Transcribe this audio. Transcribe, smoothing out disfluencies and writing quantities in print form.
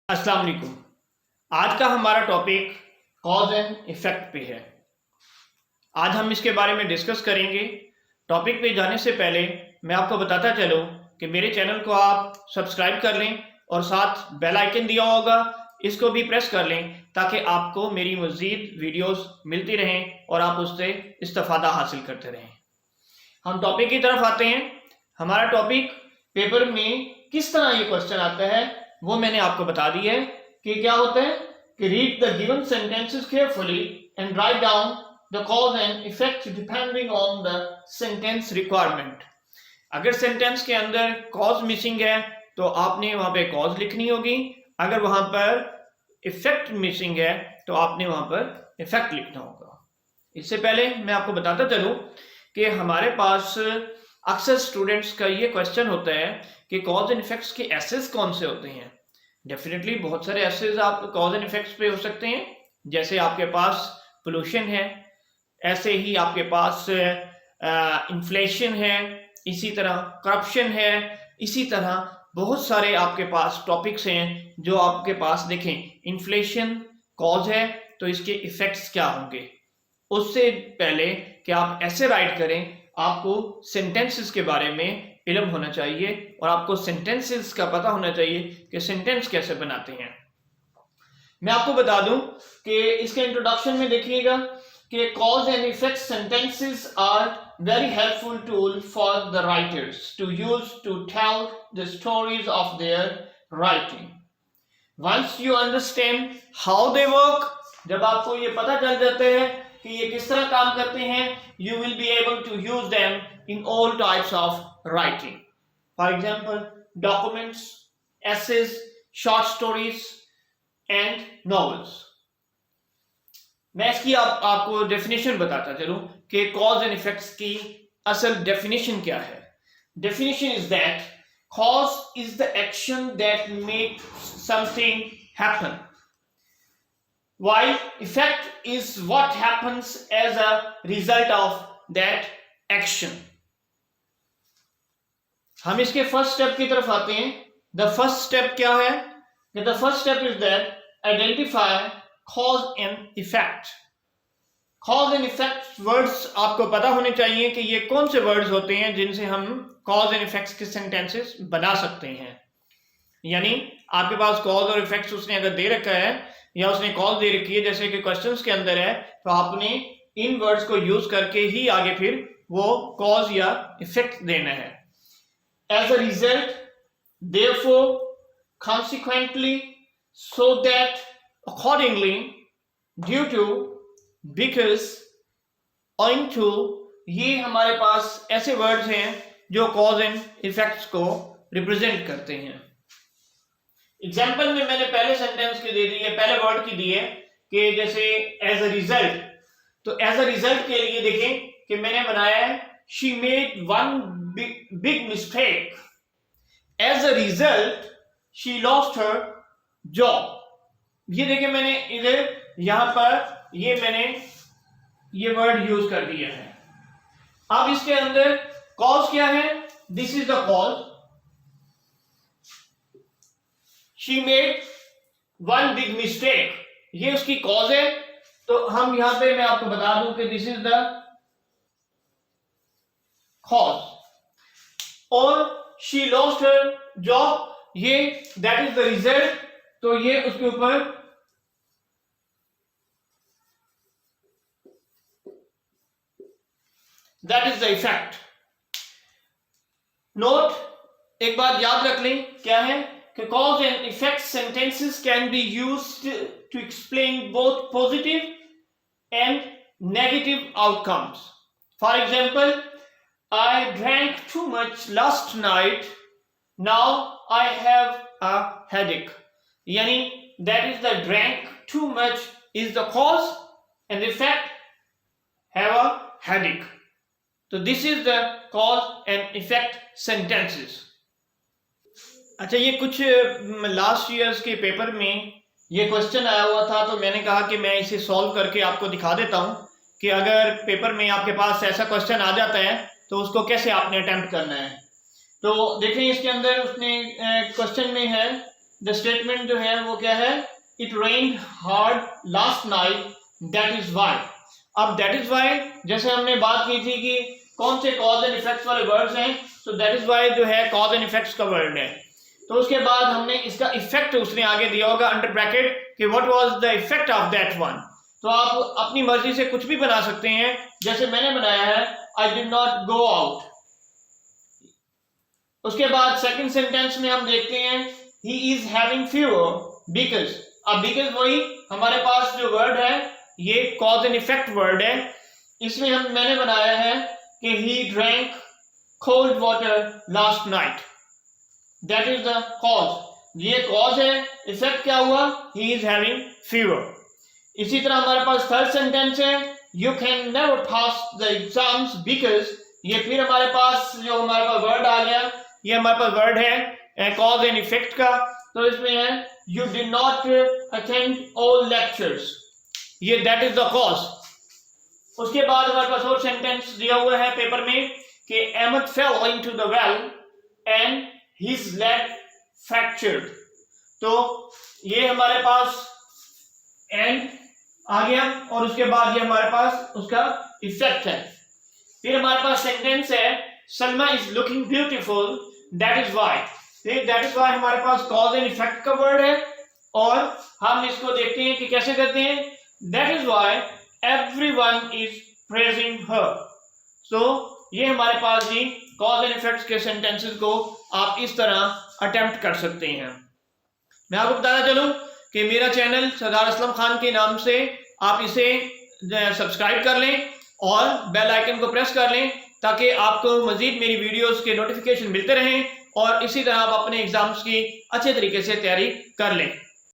अस्सलाम वालेकुम। आज का हमारा टॉपिक कॉज एंड इफेक्ट पे है। आज हम इसके बारे में डिस्कस करेंगे। टॉपिक पे जाने से पहले मैं आपको बताता चलूं कि मेरे चैनल को आप सब्सक्राइब कर लें और साथ बेल आइकन दिया होगा, इसको भी प्रेस कर लें ताकि आपको मेरी मज़ीद वीडियोस मिलती रहें और आप उससे इस्तिफादा हासिल करते रहें। हम टॉपिक की तरफ आते हैं। हमारा टॉपिक पेपर में किस तरह ये क्वेश्चन आता है वो मैंने आपको बता दी है कि क्या होता है कि read the given sentences carefully and write down the cause and effect depending on the sentence requirement. अगर सेंटेंस के अंदर कॉज मिसिंग है तो आपने वहां पे कॉज लिखनी होगी, अगर वहां पर इफेक्ट मिसिंग है तो आपने वहां पर इफेक्ट लिखना होगा। इससे पहले मैं आपको बताता चलूं कि हमारे पास अक्सर स्टूडेंट्स का ये क्वेश्चन होता है कि कॉज एंड इफेक्ट्स के एसेस कौन से होते हैं। डेफिनेटली बहुत सारे एसेस आप कॉज एंड इफेक्ट्स पे हो सकते हैं, जैसे आपके पास पोल्यूशन है, ऐसे ही आपके पास इन्फ्लेशन है, इसी तरह करप्शन है, इसी तरह बहुत सारे आपके पास टॉपिक्स हैं जो आपके पास देखें। इन्फ्लेशन कॉज है तो इसके इफेक्ट्स क्या होंगे। उससे पहले कि आप ऐसे राइट करें, आपको सेंटेंसेस के बारे में इल्म होना चाहिए और आपको सेंटेंसेस का पता होना चाहिए कि सेंटेंस कैसे बनाते हैं। मैं आपको बता दूं कि इसके इंट्रोडक्शन में देखिएगा कि cause and effect sentences are very helpful tool for the writers to use to tell the stories of their writing. Once you understand how they work, जब आपको ये पता चल जाता है कि ये किस तरह काम करते हैं, you will be able to use them in all types of writing. For example, documents, essays, short stories and novels. मैं इसकी आपको डेफिनेशन बताता चलूं कि कॉज एंड इफेक्ट्स की असल डेफिनेशन क्या है। Definition is that cause is the action that make something happen, while effect is what happens as a result of that action. हम इसके फर्स्ट स्टेप की तरफ आते हैं। द फर्स्ट स्टेप क्या है? The first step is that identify cause and effect. Cause and effect words आपको पता होने चाहिए कि ये कौन से वर्ड्स होते हैं जिनसे हम कॉज एंड इफेक्ट्स के सेंटेंसेस बना सकते हैं। यानी आपके पास कॉज और इफेक्ट्स उसने अगर दे रखा है या उसने कॉज दे रखी है, जैसे कि क्वेश्चंस के अंदर है, तो आपने इन वर्ड्स को यूज करके ही आगे फिर वो कॉज या इफेक्ट देना है। As a result, therefore, consequently, so that, accordingly, due to, because, owing to, ये हमारे पास ऐसे वर्ड्स हैं जो कॉज एंड इफेक्ट्स को रिप्रेजेंट करते हैं। एग्जाम्पल में मैंने पहले सेंटेंस की दे दी है, पहले वर्ड की दी है कि जैसे एज अ रिजल्ट, तो एज अ रिजल्ट के लिए देखें कि मैंने बनाया है she made one big mistake. As a result she lost her job. ये देखिए मैंने इधर यहां पर मैंने ये वर्ड यूज कर दिया है। अब इसके अंदर कॉज क्या है? This is the cause, she made one big mistake, ये उसकी कॉज है। तो हम यहां पे मैं आपको बता दूं कि दिस इज द कॉज। और शी लॉस्ट हर जॉब, ये दैट इज द रिजल्ट, तो ये उसके ऊपर that is the effect. Note, एक बात याद रख लें, क्या है कि cause and effect sentences can be used to explain both positive and negative outcomes. For example, I drank too much last night, now I have a headache. यानी that is the drank too much is the cause and effect have a headache. तो this is the cause and effect sentences. अच्छा, ये कुछ last years के paper में ये question आया हुआ था, तो मैंने कहा कि मैं इसे सॉल्व करके आपको दिखा देता हूं कि अगर पेपर में आपके पास ऐसा क्वेश्चन आ जाता है तो उसको कैसे आपने अटेम्प्ट करना है। तो देखें इसके अंदर उसने क्वेश्चन में है द स्टेटमेंट जो है वो क्या है, it rained hard last night, that is why. अब दैट इज वाई जैसे हमने बात की थी कि कौन से कॉज एंड इफेक्ट्स वाले वर्ड्स हैं, तो दैट इज वाई जो है कॉज एंड इफेक्ट्स का वर्ड है। तो उसके बाद हमने इसका इफेक्ट उसने आगे दिया होगा अंडर ब्रैकेट कि what was the effect of that one. तो आप अपनी मर्जी से कुछ भी बना सकते हैं, जैसे मैंने बनाया है I did not go out. उसके बाद सेकंड सेंटेंस में हम देखते हैं he is having fever because. अब बिकॉज वही हमारे पास जो वर्ड है ये कॉज एंड इफेक्ट वर्ड है। इसमें मैंने बनाया है कि he drank cold water last night, that is the cause. ये कॉज है, इफेक्ट क्या हुआ, ही इज हैविंग फीवर। इसी तरह हमारे पास थर्ड सेंटेंस है you can never pass the exams because. ये फिर हमारे पास जो हमारे पास वर्ड आ गया, ये हमारे पास वर्ड है कॉज एंड इफेक्ट का। तो इसमें है you did not attend all lectures, ये दैट इज द कॉज। उसके बाद हमारे पास और सेंटेंस दिया हुआ है पेपर में कि Ahmad fell into the well and his leg fractured. तो ये हमारे पास एंड आ गया और उसके बाद ये हमारे पास उसका इफेक्ट है। फिर हमारे पास सेंटेंस है Salma is looking beautiful, that is why. That is why हमारे पास कॉज एंड इफेक्ट का वर्ड है और हम इसको देखते हैं कि कैसे करते हैं। That is why everyone is praising her. So ये हमारे पास ही कॉज एंड इफेक्ट्स के सेंटेंसेस को आप इस तरह अटेम्प्ट कर सकते हैं। मैं आपको बताना चलूं कि मेरा चैनल सरदार असलम खान के नाम से आप इसे सब्सक्राइब कर लें और बेल आइकन को प्रेस कर लें ताकि आपको मजीद मेरी वीडियोस के नोटिफिकेशन मिलते रहें और इसी तरह आप अपने एग्जाम्स की अच्छे तरीके से तैयारी कर लें।